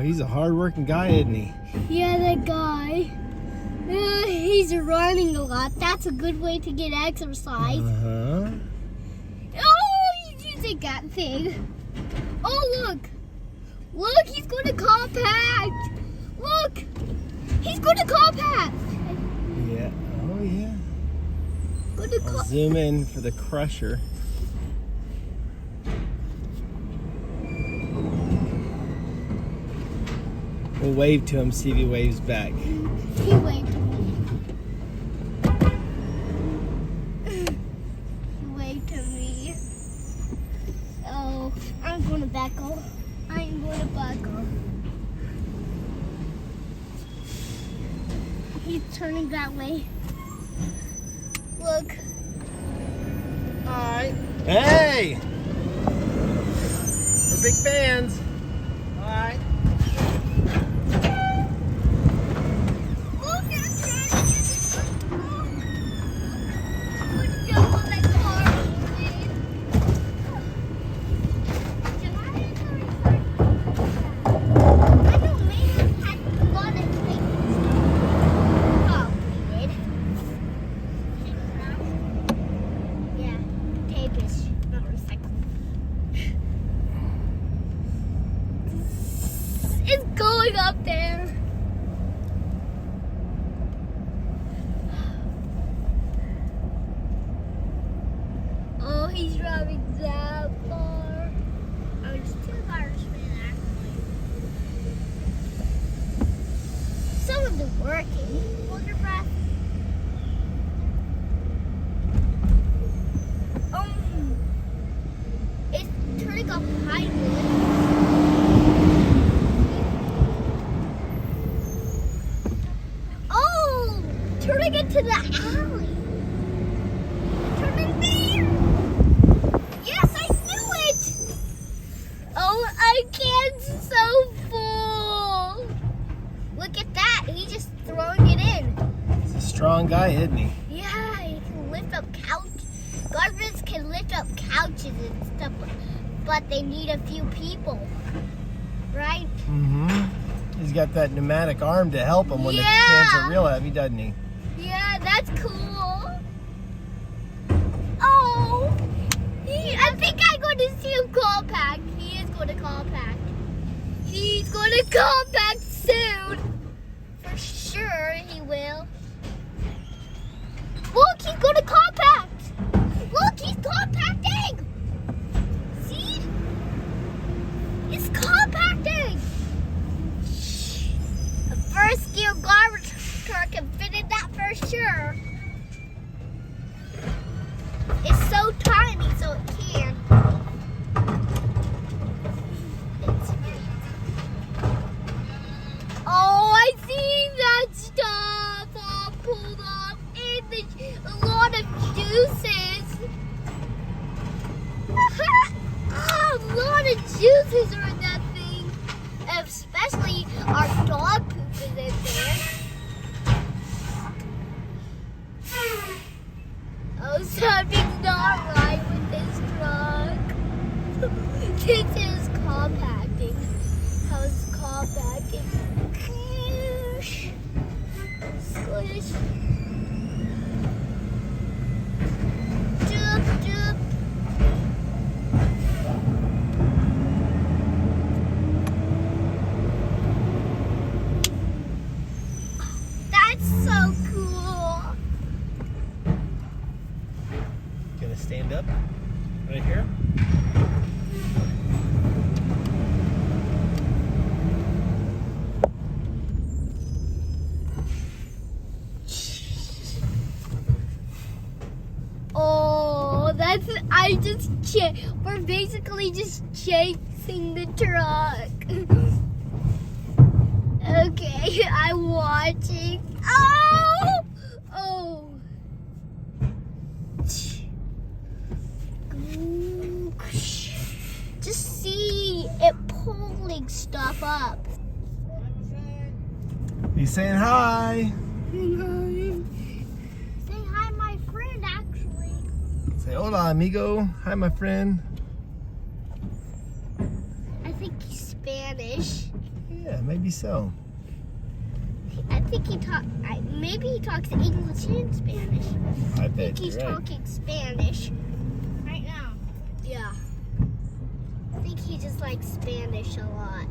he's a hard-working guy, isn't he? Yeah, that guy. He's running a lot. That's a good way to get exercise. Uh-huh. Oh, he's using that thing. Oh, look. Look, he's going to compact. Look. He's going to compact. Yeah. Oh, yeah. I'll zoom in for the crusher. We'll wave to him, see if he waves back. He waved to me. He waved to me. Oh, I'm going to buckle. I'm going to buckle. He's turning that way. Look. Alright. Hey! We're big fans. Alright. Look at that. Oh. Let's jump on that car, please. I know Mason had a lot of things. Oh, we did. Yeah, tape is not recycled. It's going up there. Oh, he's driving that far. Oh, it's 2 cars, man, actually. Some of them working. Hold your breath. It's turning up highway. Oh, turning into the alley. Turning there. Yes, I knew it. Oh, I can't. So full. Look at that. He's just throwing it in. He's a strong guy, isn't he? Yeah, he can lift up couches. Garbage can lift up couches and stuff, but they need a few people, right? Mm-hmm. He's got that pneumatic arm to help him when the Yeah. cans are real heavy, doesn't he? Yeah, that's cool. Oh, I think I'm going to see him compact. He is going to compact. He's going to compact soon. For sure he will. Look, he's going to compact. Look, he's compacting. See? It's compacting. A first gear garbage truck can fit in that for sure. It's so tiny, so it can. Oh, I see that stuff all pulled off, and a lot of juices. A lot of juices are in that thing, especially our dog poop is in there. Oh, something's not right with this truck. This is compacting. How's compacting? Squish. Jump, jump. That's so cool. Gonna stand up right here. Oh, we're basically just chasing the truck. Okay, I'm watching. Oh! Oh. Just see it pulling stuff up. He's saying hi. Say hi, my friend, actually. Say hola, amigo. Hi, my friend. I think he's Spanish. Yeah, maybe so. I think maybe he talks English and Spanish. I I bet think he's you're right. talking Spanish right now. Yeah. I think he just likes Spanish a lot.